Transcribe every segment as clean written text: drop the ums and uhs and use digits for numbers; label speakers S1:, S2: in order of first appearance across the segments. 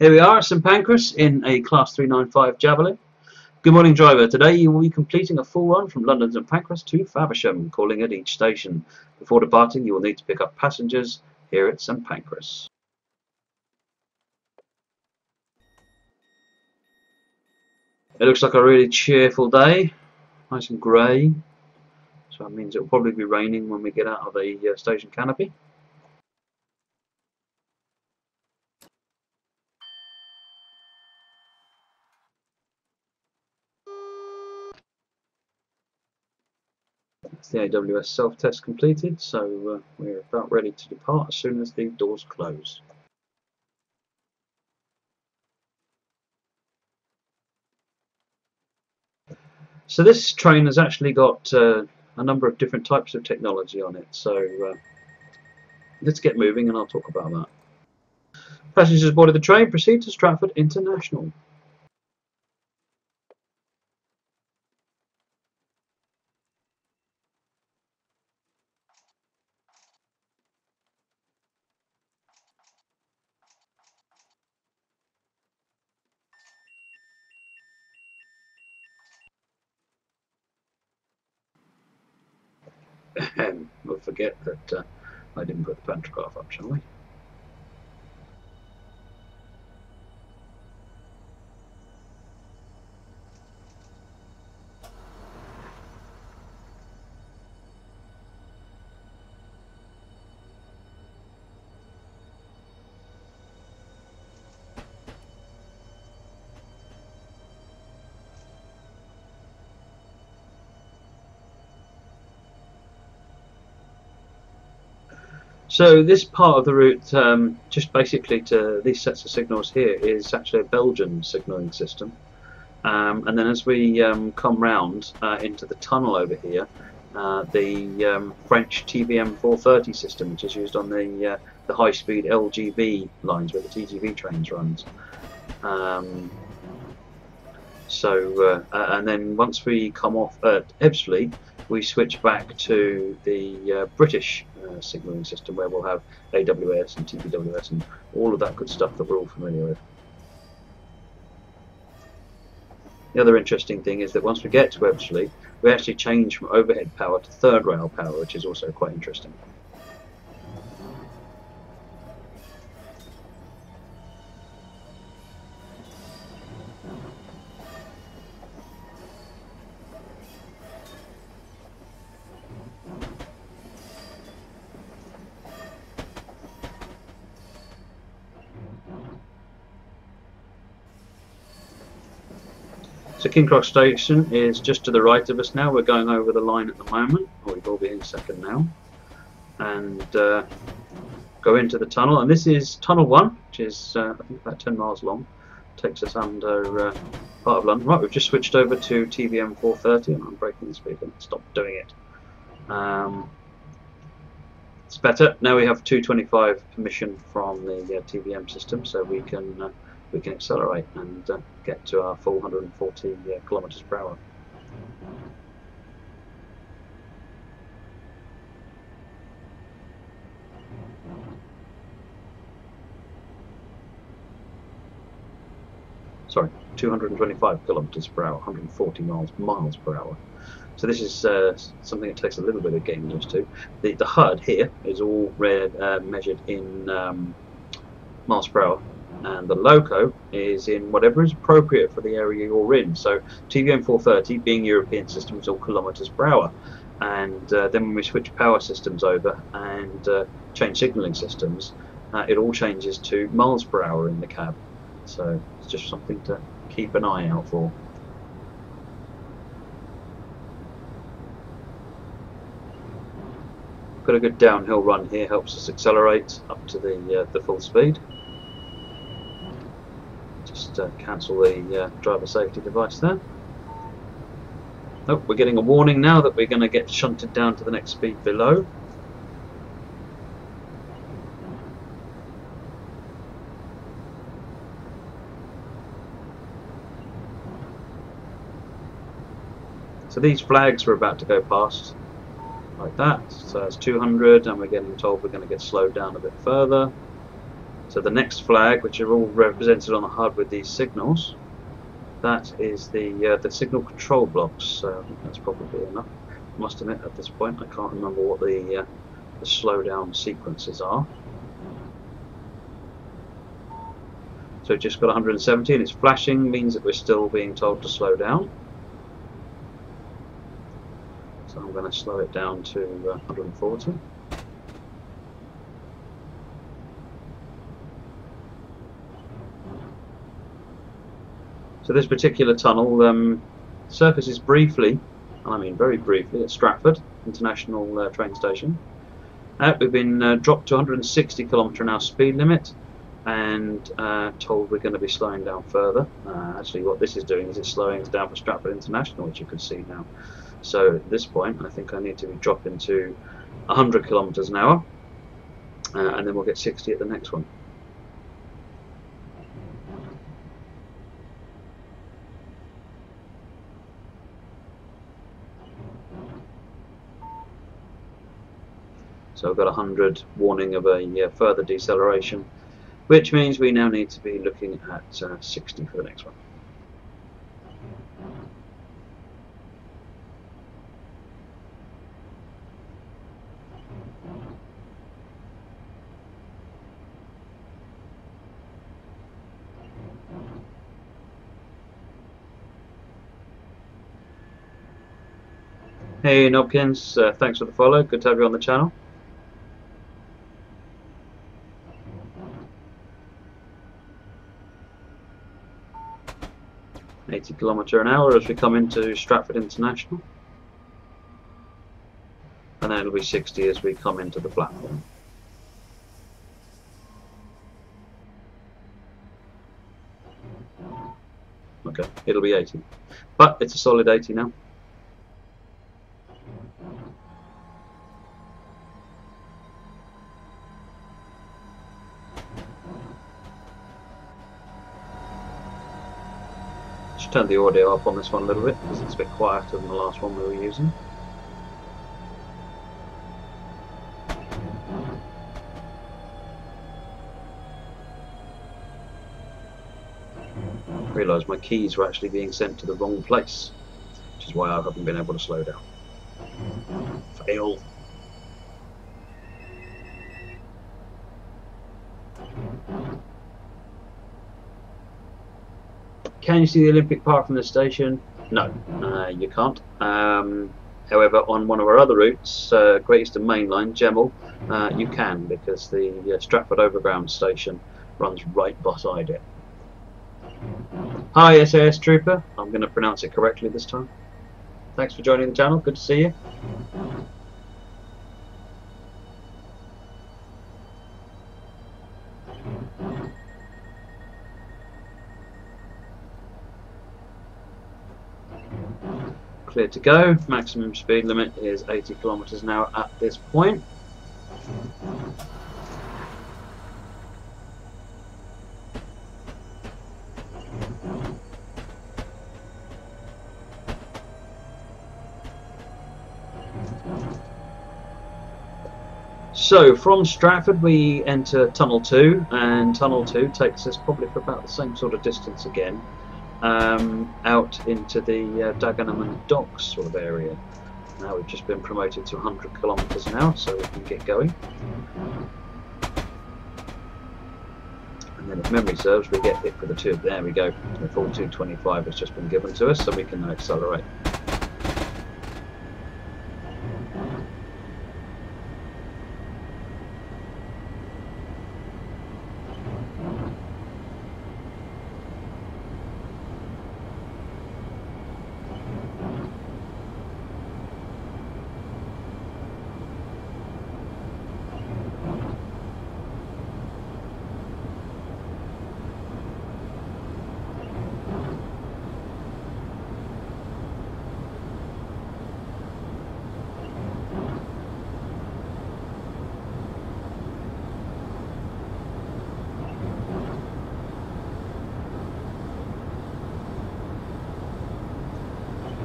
S1: Here we are at St Pancras in a Class 395 Javelin. Good morning, driver. Today you will be completing a full run from London St Pancras to Faversham, calling at each station. Before departing, you will need to pick up passengers here at St Pancras. It looks like a really cheerful day, nice and grey, so that means it will probably be raining when we get out of the station canopy. That's the AWS self-test completed, so we're about ready to depart as soon as the doors close. So this train has actually got a number of different types of technology on it, so let's get moving and I'll talk about that. Passengers boarded the train proceed to Stratford International. We'll forget that I didn't put the pantograph up, shall we? So this part of the route, just basically to these sets of signals here, is actually a Belgian signalling system. And then as we come round into the tunnel over here, the French TVM 430 system, which is used on the high-speed LGV lines where the TGV trains runs. And then once we come off at Ebbsfleet, we switch back to the British signalling system where we'll have AWS and TPWS and all of that good stuff that we're all familiar with. The other interesting thing is that once we get to Ebbsfleet, we actually change from overhead power to third rail power, which is also quite interesting. So King Cross Station is just to the right of us now. We're going over the line at the moment, or we will be in a second now, and go into the tunnel. And this is Tunnel 1, which is I think about 10 miles long. Takes us under part of London. Right, we've just switched over to TVM 430, and I'm breaking the speed and stop doing it. It's better now. We have 225 permission from the TVM system, so we can accelerate and get to our full 140 kilometers per hour. Sorry, 225 kilometers per hour, 140 miles per hour. So this is something that takes a little bit of getting used to. The HUD here is all measured in miles per hour, and the loco is in whatever is appropriate for the area you're in. So TVM 430, being European system, is all kilometers per hour, and then when we switch power systems over and change signalling systems, it all changes to miles per hour in the cab. So it's just something to keep an eye out for. Got a good downhill run here, helps us accelerate up to the full speed. Just cancel the driver safety device there. Oh, we're getting a warning now that we're going to get shunted down to the next speed below. So these flags we're about to go past, like that. So that's 200, and we're getting told we're going to get slowed down a bit further. So the next flag, which are all represented on the HUD with these signals, that is the signal control blocks. So I think that's probably enough. I must admit, at this point, I can't remember what the slowdown sequences are. So just got 117. It's flashing, means that we're still being told to slow down. So I'm going to slow it down to 140. So this particular tunnel surfaces briefly, and I mean very briefly, at Stratford International train station. We've been dropped to 160 km/h speed limit, and told we're going to be slowing down further. Actually what this is doing is it's slowing us down for Stratford International, which you can see now. So at this point I think I need to be dropping to 100 km/h, and then we'll get 60 at the next one. So I've got 100 warning of a further deceleration, which means we now need to be looking at 60 for the next one. Hey Nobkins, thanks for the follow, good to have you on the channel. .80 km/h as we come into Stratford International, and then it'll be 60 as we come into the platform. Okay, it'll be 80, but it's a solid 80 now. Turn the audio up on this one a little bit because it's a bit quieter than the last one we were using. I realised my keys were actually being sent to the wrong place, which is why I haven't been able to slow down. Fail. Can you see the Olympic Park from the station? No, you can't. However, on one of our other routes, Great Eastern Main Line, Gemmell, you can, because the Stratford Overground station runs right beside it. Hi SAS Trooper, I'm going to pronounce it correctly this time. Thanks for joining the channel, good to see you. Clear to go. Maximum speed limit is 80 km/h at this point. So from Stratford we enter Tunnel 2, and Tunnel 2 takes us probably for about the same sort of distance again, out into the Dagenham Docks sort of area. Now we've just been promoted to 100 kilometres now, so we can get going. And then if memory serves, we get hit with the tube. There we go. The full 225 has just been given to us, so we can now accelerate.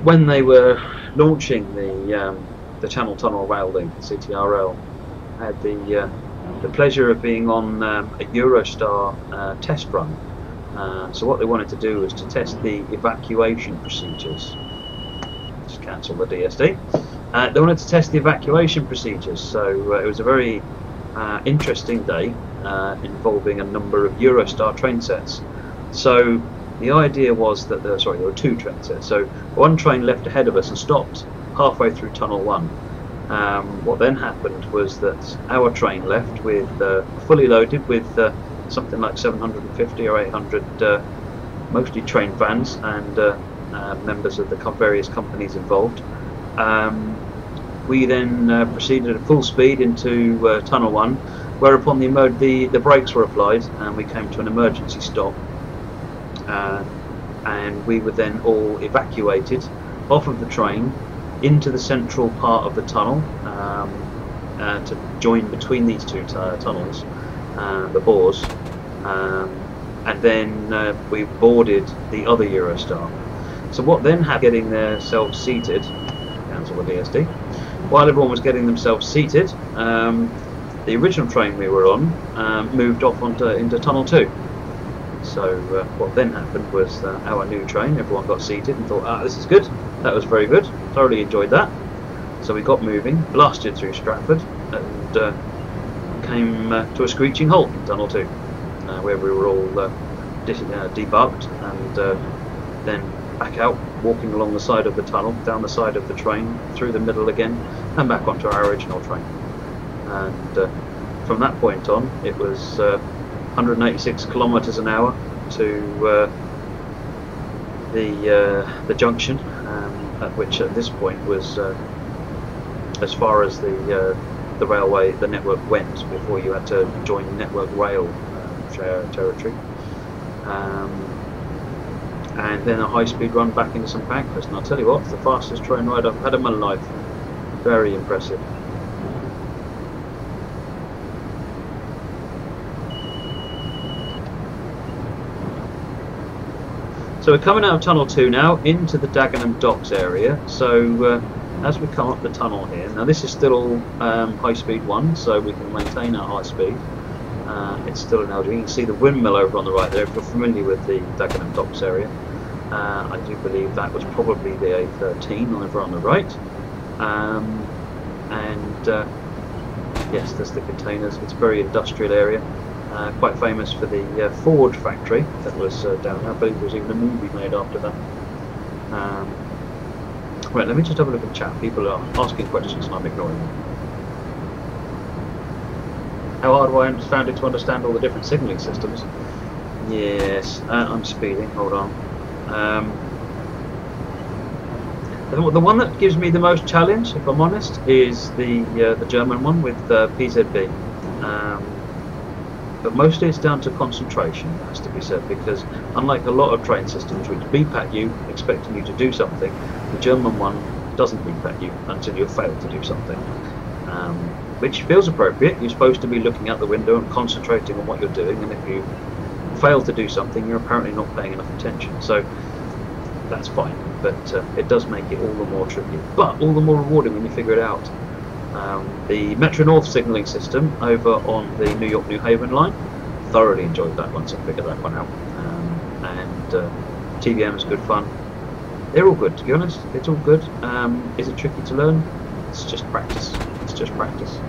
S1: When they were launching the Channel Tunnel Rail Link, CTRL, had the the pleasure of being on a Eurostar test run. So what they wanted to do was to test the evacuation procedures. Just cancel the DSD. They wanted to test the evacuation procedures, so it was a very interesting day involving a number of Eurostar train sets. So the idea was that there were two train sets. So one train left ahead of us and stopped halfway through Tunnel 1. What then happened was that our train left with fully loaded with something like 750 or 800 mostly train vans and members of the various companies involved. We then proceeded at full speed into Tunnel 1, whereupon the brakes were applied and we came to an emergency stop. And we were then all evacuated off of the train into the central part of the tunnel to join between these two tunnels, the bores, and then we boarded the other Eurostar. So what then happened, getting themselves seated, cancel the DSD, while everyone was getting themselves seated, the original train we were on moved off into Tunnel 2. So what then happened was our new train, everyone got seated and thought, this is good, that was very good, thoroughly enjoyed that. So we got moving, blasted through Stratford and came to a screeching halt in Tunnel 2, where we were all debugged and then back out, walking along the side of the tunnel, down the side of the train, through the middle again, and back onto our original train. And from that point on, it was 186 kilometres an hour to the junction, at which at this point was as far as the railway, the network went before you had to join Network Rail territory. And then a high-speed run back into St Pancras, and I'll tell you what, it's the fastest train ride I've had in my life. Very impressive. So we're coming out of Tunnel 2 now into the Dagenham Docks area. So as we come up the tunnel here, now this is still high-speed 1, so we can maintain our high speed. It's still an LG. You can see the windmill over on the right there if you're familiar with the Dagenham Docks area. I do believe that was probably the A13 over on the right. Yes, there's the containers. It's a very industrial area. Quite famous for the Ford factory that was down there. I believe there was even a movie made after that. Right, let me just have a look at the chat. People are asking questions and I'm ignoring them. How hard have I found it to understand all the different signalling systems? Yes, I'm speeding, hold on. The one that gives me the most challenge, if I'm honest, is the German one with PZB. But mostly it's down to concentration, it has to be said, because unlike a lot of train systems which beep at you, expecting you to do something, the German one doesn't beep at you until you've failed to do something. Which feels appropriate. You're supposed to be looking out the window and concentrating on what you're doing, and if you fail to do something, you're apparently not paying enough attention. So that's fine, but it does make it all the more tricky, but all the more rewarding when you figure it out. The Metro North signalling system over on the New York-New Haven line, thoroughly enjoyed that once I figured that one out. And TVM is good fun. They're all good, to be honest. It's all good. Is it tricky to learn? It's just practice. It's just practice.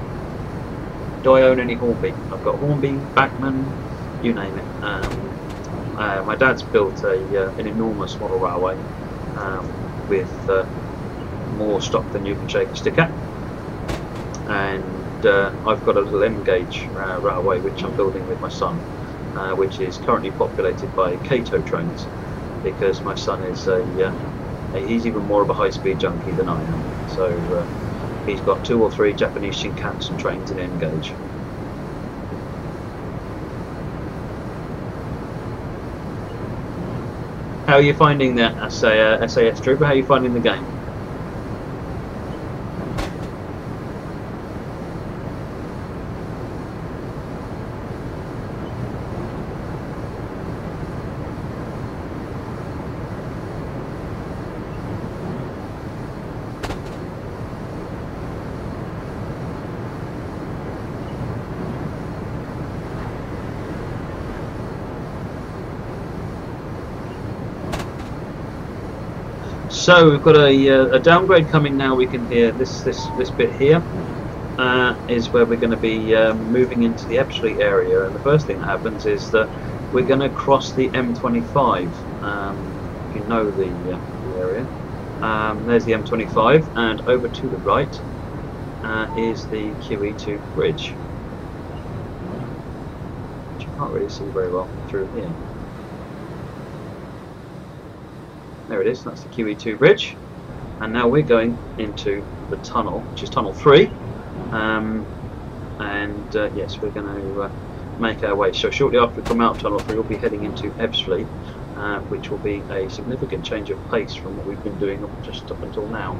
S1: Do I own any Hornby? I've got Hornby, Bachmann, you name it. My dad's built an enormous model railway with more stock than you can shake a stick at. And I've got a little M-gauge railway which I'm building with my son, which is currently populated by Kato trains, because my son is he's even more of a high-speed junkie than I am. So he's got 2 or 3 Japanese Shinkansen trains in M-gauge. How are you finding that SAS Trooper? How are you finding the game? So we've got a downgrade coming now. We can hear this bit here is where we're going to be moving into the Ebbsfleet area, and the first thing that happens is that we're going to cross the M25. If you know the area, there's the M25, and over to the right is the QE2 bridge, which you can't really see very well through here. There it is, that's the QE2 bridge, and now we're going into the tunnel, which is tunnel 3, yes, we're going to make our way. So shortly after we come out of tunnel 3, we'll be heading into Ebbsfleet, which will be a significant change of pace from what we've been doing just up until now.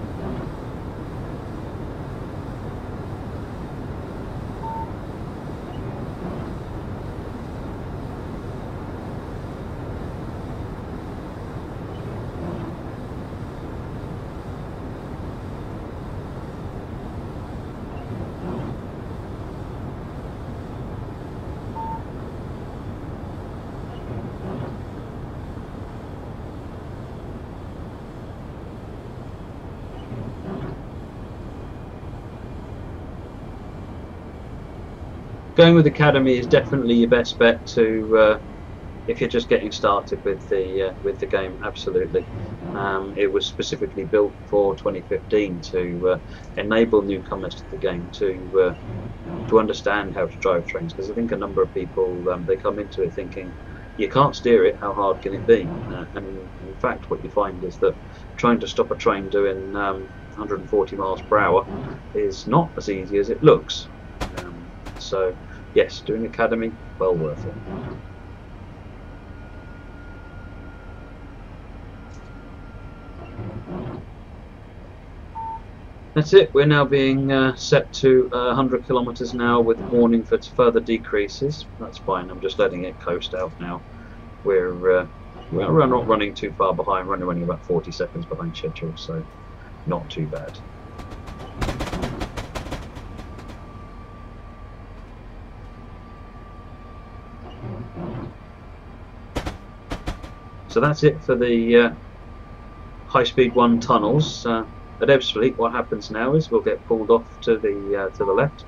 S1: Going with Academy is definitely your best bet to if you're just getting started with the game. Absolutely, it was specifically built for 2015 to enable newcomers to the game to understand how to drive trains. Because I think a number of people they come into it thinking you can't steer it. How hard can it be? And in fact, what you find is that trying to stop a train doing 140 miles per hour is not as easy as it looks. So yes, doing Academy, well worth it. That's it, we're now being set to 100 kilometers an hour with warning for further decreases. That's fine, I'm just letting it coast out now. We're not running too far behind, we're only running about 40 seconds behind schedule, so not too bad. So that's it for the high-speed 1 tunnels. At Ebbsfleet, what happens now is we'll get pulled off to the left.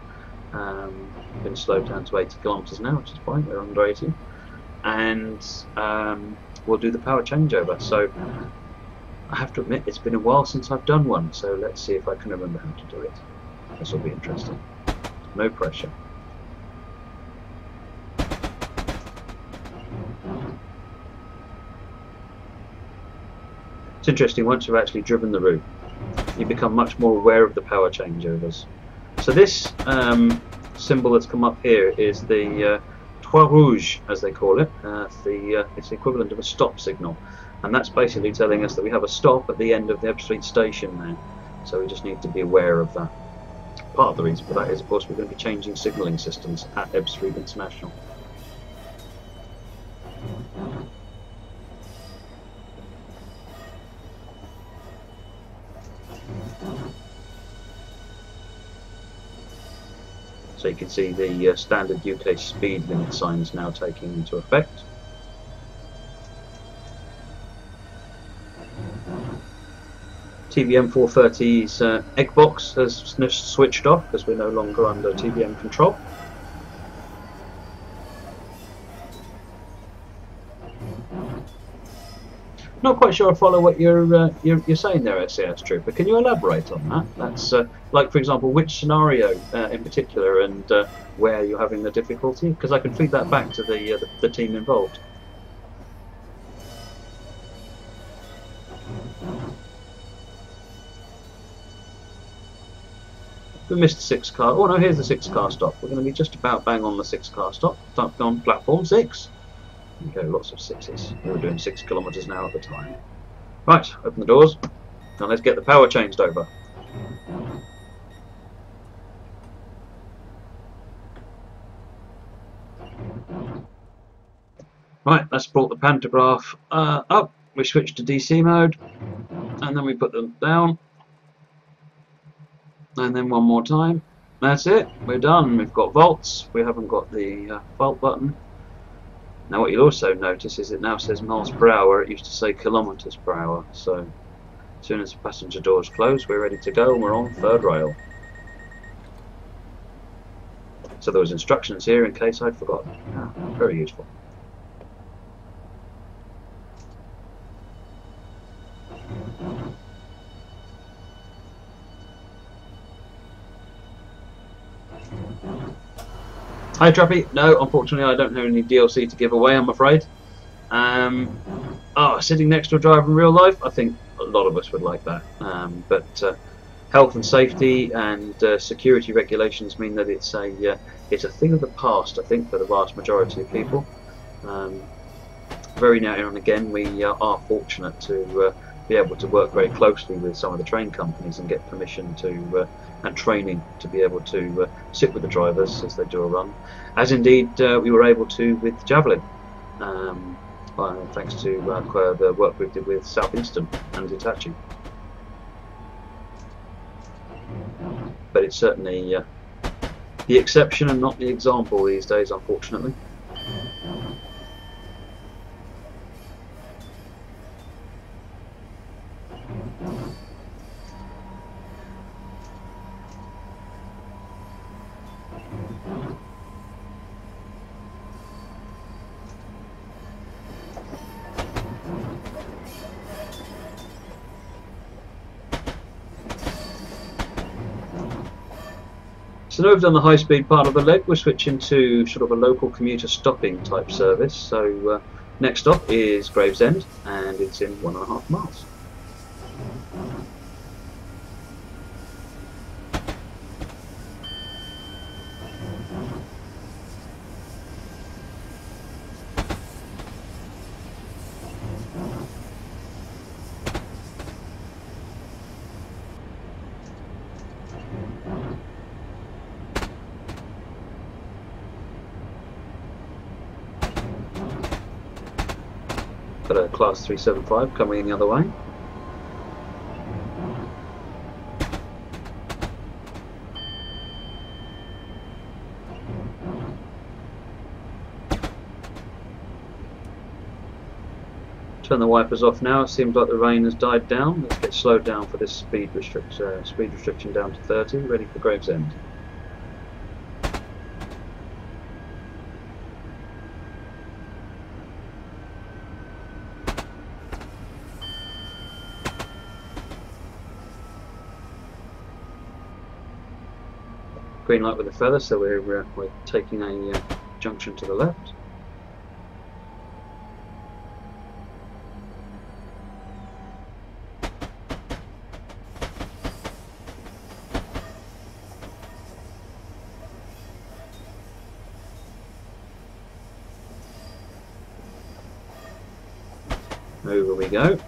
S1: Been slowed down to 80 kilometers an hour, which is fine. We're under 80, and we'll do the power changeover. So I have to admit, it's been a while since I've done one. So let's see if I can remember how to do it. This will be interesting. No pressure. It's interesting, once you've actually driven the route, you become much more aware of the power changeovers. So this symbol that's come up here is the Toit Rouge, as they call it. It's the equivalent of a stop signal, and that's basically telling us that we have a stop at the end of the Ebbsfleet station there. So we just need to be aware of that. Part of the reason for that is, of course, we're going to be changing signalling systems at Ebbsfleet International. So you can see the standard UK speed limit signs now taking into effect. TVM 430's egg box has switched off because we're no longer under TVM control. Not quite sure I follow what you're saying there, SAS Trooper. Can you elaborate on that? That's like, for example, which scenario in particular, and where you're having the difficulty? Because I can feed that back to the team involved. We missed 6 car. Oh no, here's the 6 car stop. We're going to be just about bang on the 6 car stop. On platform 6. Okay, lots of 6s. We were doing 6 kilometers an hour at the time. Right, open the doors. Now let's get the power changed over. Right, that's brought the pantograph up. We switch to DC mode, and then we put them down. And then one more time. That's it, we're done. We've got volts. We haven't got the volt button. Now what you'll also notice is it now says miles per hour. It used to say kilometers per hour, so As soon as the passenger doors close, we're ready to go, and we're on third rail. So there was instructions here in case I'd forgotten. Very useful. Hi Trappy, no, unfortunately I don't have any DLC to give away, I'm afraid. Sitting next to a driver in real life, I think a lot of us would like that. But health and safety and security regulations mean that it's a thing of the past, I think, for the vast majority of people. Very now and again, we are fortunate to be able to work very closely with some of the train companies and get permission to and training to be able to sit with the drivers as they do a run, as indeed we were able to with Javelin, thanks to the work we did with Southeastern and Hitachi. But it's certainly the exception and not the example these days, unfortunately. So now we've done the high-speed part of the leg, we're switching to sort of a local commuter stopping type service. So next stop is Gravesend, and it's in 1.5 miles. Got a Class 375 coming in the other way. Turn the wipers off now. It seems like the rain has died down. Let's get slowed down for this speed restriction down to 30, ready for Gravesend. Green light with a feather, so we're taking a junction to the left. Over we go.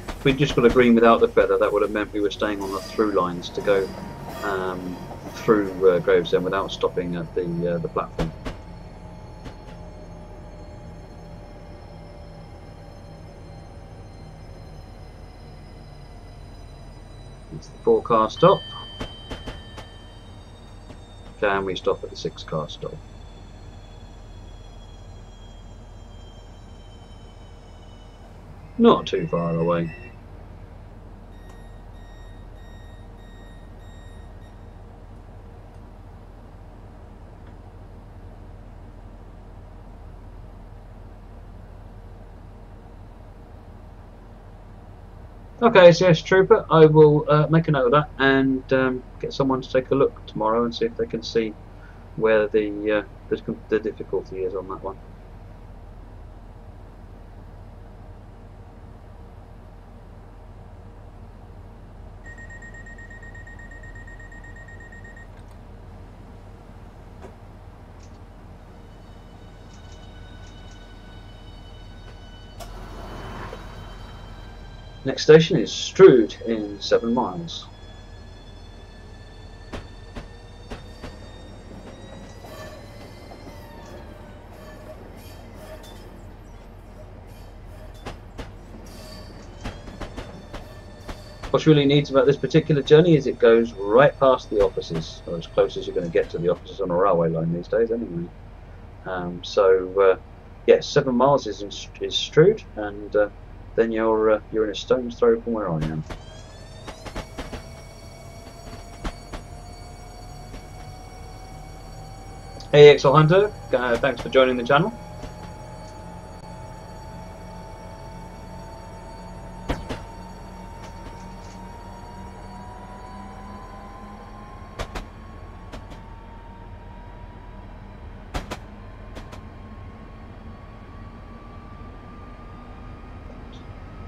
S1: If we'd just got a green without the feather, that would have meant we were staying on the through lines to go through Gravesend without stopping at the platform. It's the 4-car stop. Can we stop at the 6-car stop? Not too far away. Okay, CS Trooper, I will make a note of that and get someone to take a look tomorrow and see if they can see where the difficulty is on that one. Next station is Strood in 7 miles. What's really neat about this particular journey is it goes right past the offices, or as close as you're going to get to the offices on a railway line these days anyway. Yes, 7 miles is Strood, and then you're in a stone's throw from where I am. Hey Excel Hunter, thanks for joining the channel.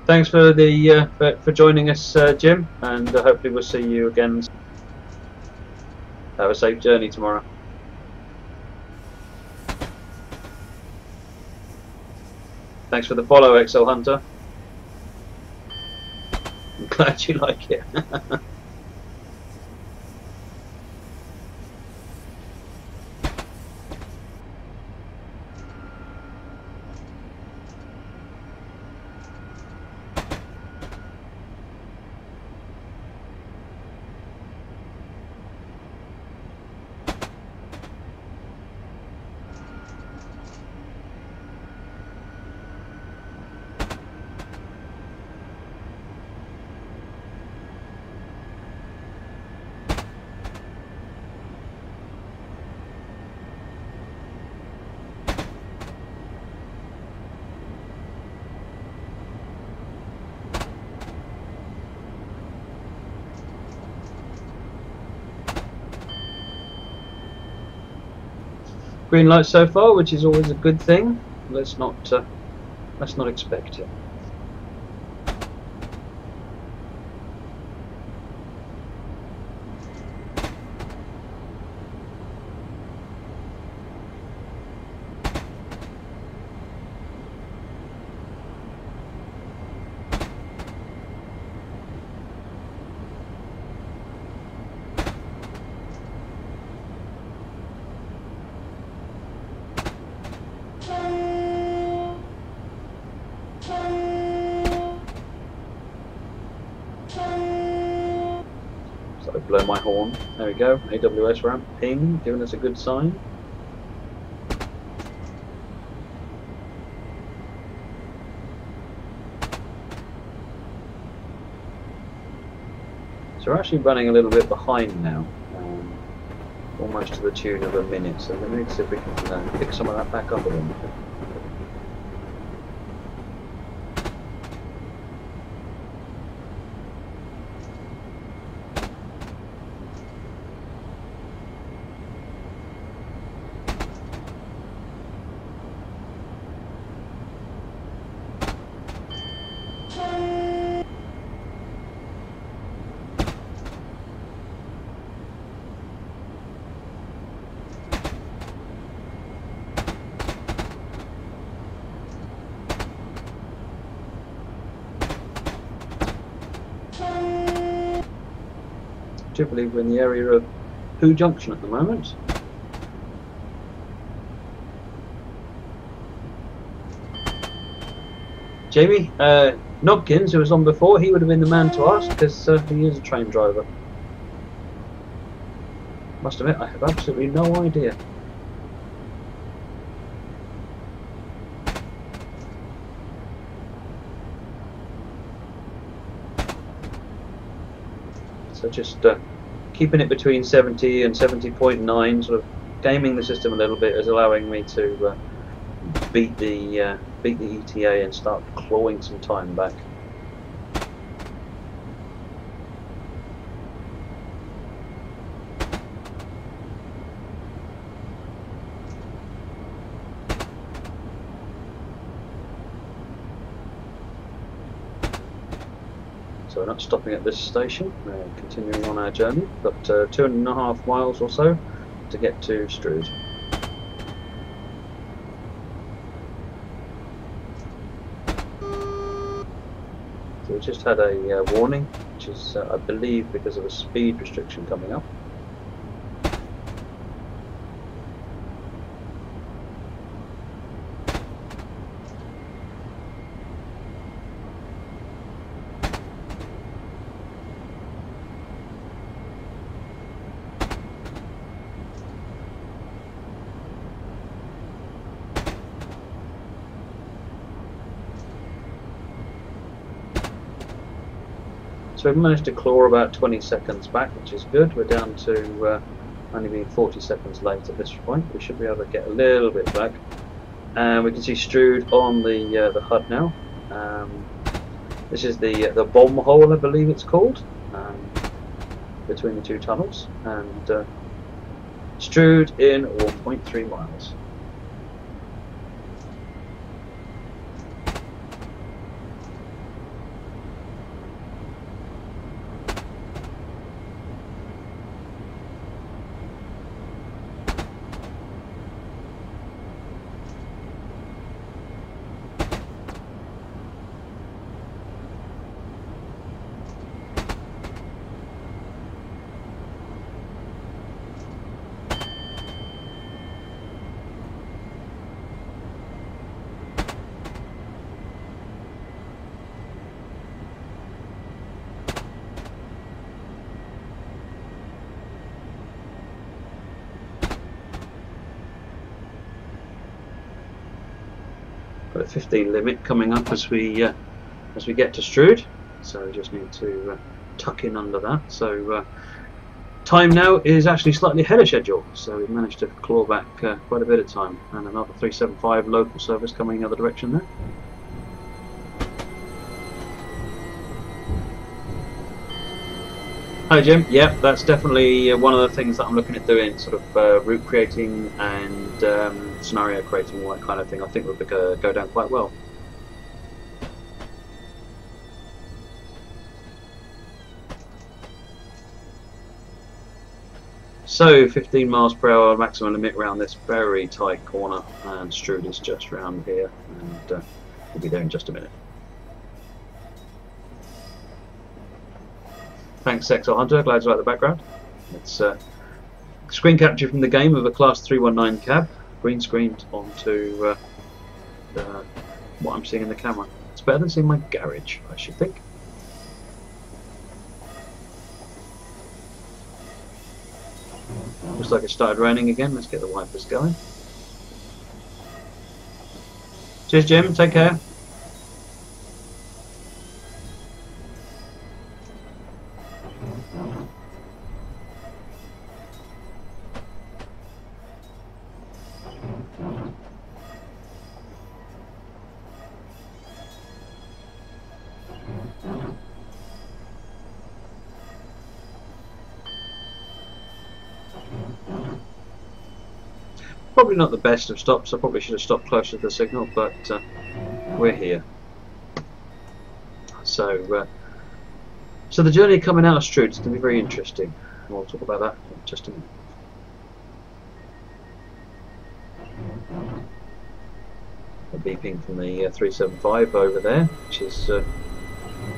S1: Thanks for the for joining us, Jim, and hopefully we'll see you again. Have a safe journey tomorrow. Thanks for the follow, Excel Hunter. I'm glad you like it. Green light so far, which is always a good thing. Let's not expect it. Blow my horn. There we go. AWS ramp ping, giving us a good sign. So we're actually running a little bit behind now, almost to the tune of a minute. So we need to see if we can pick some of that back up again. I believe we're in the area of Who Junction at the moment. Jamie Nobkins, who was on before, he would have been the man to ask because he is a train driver. Must admit, I have absolutely no idea. So just keeping it between 70 and 70.9, sort of gaming the system a little bit, is allowing me to beat the ETA and start clawing some time back. So we're not stopping at this station, we're continuing on our journey. Got 2.5 miles or so to get to Strood. So we just had a warning, which is I believe because of a speed restriction coming up. So we've managed to claw about 20 seconds back, which is good. We're down to only being 40 seconds late at this point. We should be able to get a little bit back. And we can see Strood on the HUD now. This is the bomb hole, I believe it's called, between the two tunnels. And Strood in 1.3 miles. Got a 15 limit coming up as we get to Strood, so we just need to tuck in under that. So time now is actually slightly ahead of schedule, so we've managed to claw back quite a bit of time, and another 375 local service coming the other direction there. Hi Jim, yeah, that's definitely one of the things that I'm looking at doing, sort of route creating and scenario creating, all that kind of thing. I think would go down quite well. So 15 miles per hour maximum limit around this very tight corner, and Strood is just round here, and we'll be there in just a minute. Thanks Sexo Hunter, glad you like the background. It's screen capture from the game of a Class 319 cab, green screened onto what I'm seeing in the camera. It's better than seeing my garage, I should think. Looks like it started raining again. Let's get the wipers going. Cheers Jim, take care. Probably not the best of stops. I probably should have stopped closer to the signal, but we're here. So the journey coming out of Strood is going to be very interesting. We'll talk about that in just a minute. A beeping from the 375 over there, which is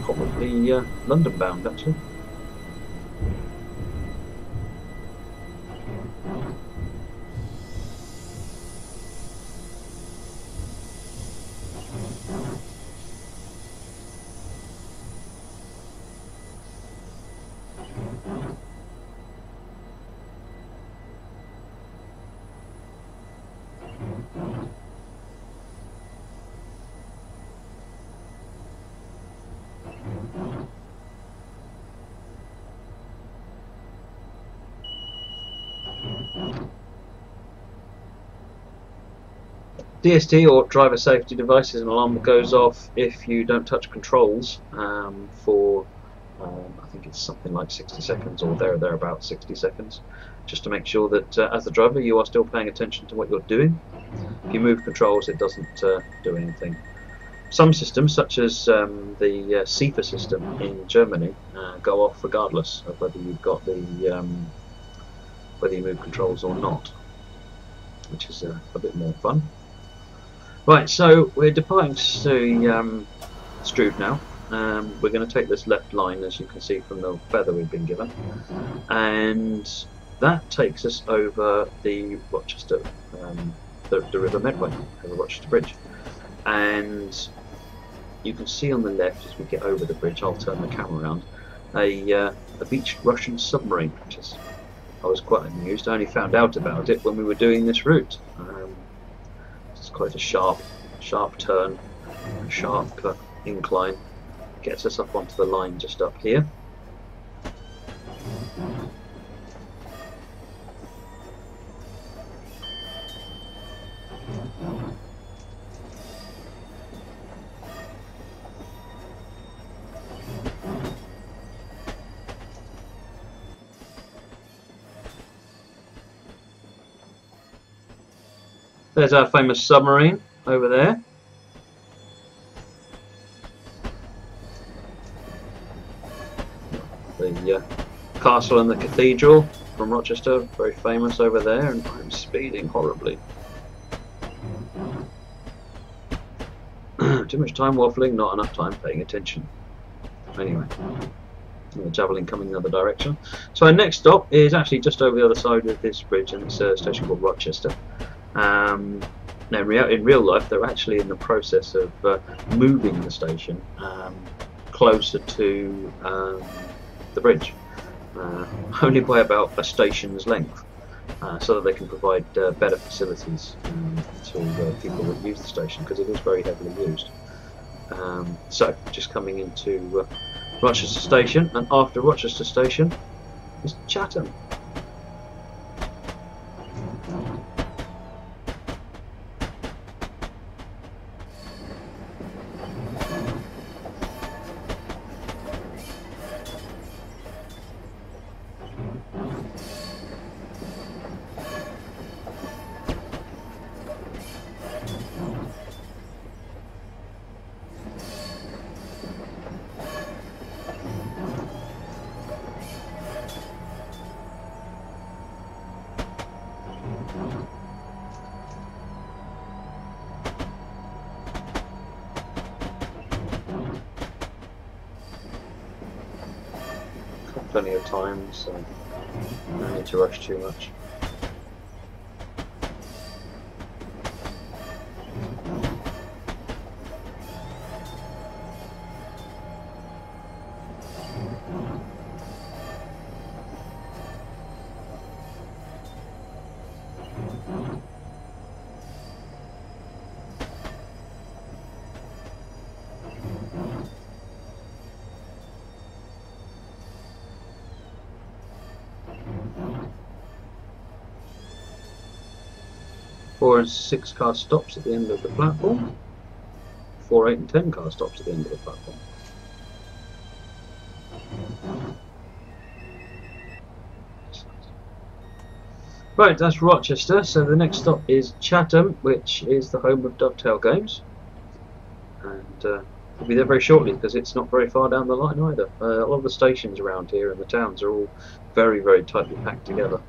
S1: probably London bound actually. DST or driver safety device is an alarm that goes off if you don't touch controls for I think it's something like 60 seconds or thereabouts 60 seconds, just to make sure that as the driver you are still paying attention to what you're doing. If you move controls it doesn't do anything. Some systems, such as the SIFA system in Germany, go off regardless of whether you've got the whether you move controls or not, which is a bit more fun. Right, so we're departing to Strood now. We're going to take this left line, as you can see from the feather we've been given, and that takes us over the Rochester, the River Medway, over Rochester Bridge. And you can see on the left, as we get over the bridge, I'll turn the camera around, a beached Russian submarine, which is, I was quite amused. I only found out about it when we were doing this route. It's quite a sharp turn, sharp incline. Gets us up onto the line just up here. there's our famous submarine over there. The castle and the cathedral from Rochester, very famous over there, and I'm speeding horribly. Too much time waffling, not enough time paying attention. Anyway, the javelin coming the other direction. So our next stop is actually just over the other side of this bridge, and it's a station called Rochester. Now in real life, they're actually in the process of moving the station closer to the bridge, only by about a station's length, so that they can provide better facilities to people that use the station, because it is very heavily used. So just coming into Rochester Station, and after Rochester Station is Chatham. Plenty of time, so no need to rush too much. Four and 6 car stops at the end of the platform. 4, 8 and 10 car stops at the end of the platform. Right, that's Rochester. So the next stop is Chatham, which is the home of Dovetail Games, and we'll be there very shortly because it's not very far down the line either. A lot of the stations around here in the towns are all very, very tightly packed together.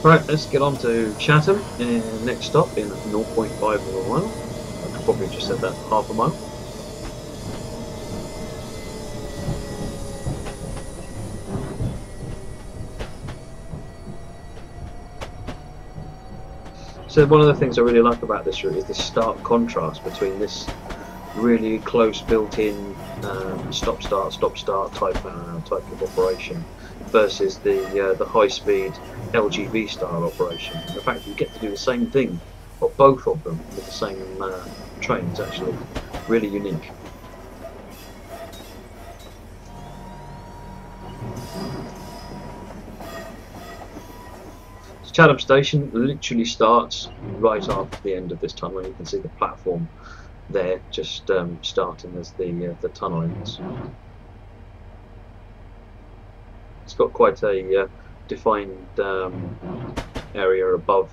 S1: Right, let's get on to Chatham, and next stop in 0.5 of a mile. I could probably just said that half a mile. So one of the things I really like about this route is the stark contrast between this really close built-in stop-start type of operation versus the high-speed LGV style operation. The fact that you get to do the same thing, or both of them, with the same train is actually really unique. Chatham Station literally starts right after the end of this tunnel. You can see the platform there, just starting as the tunnel ends. It's got quite a defined area above.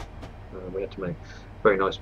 S1: We had to make very nice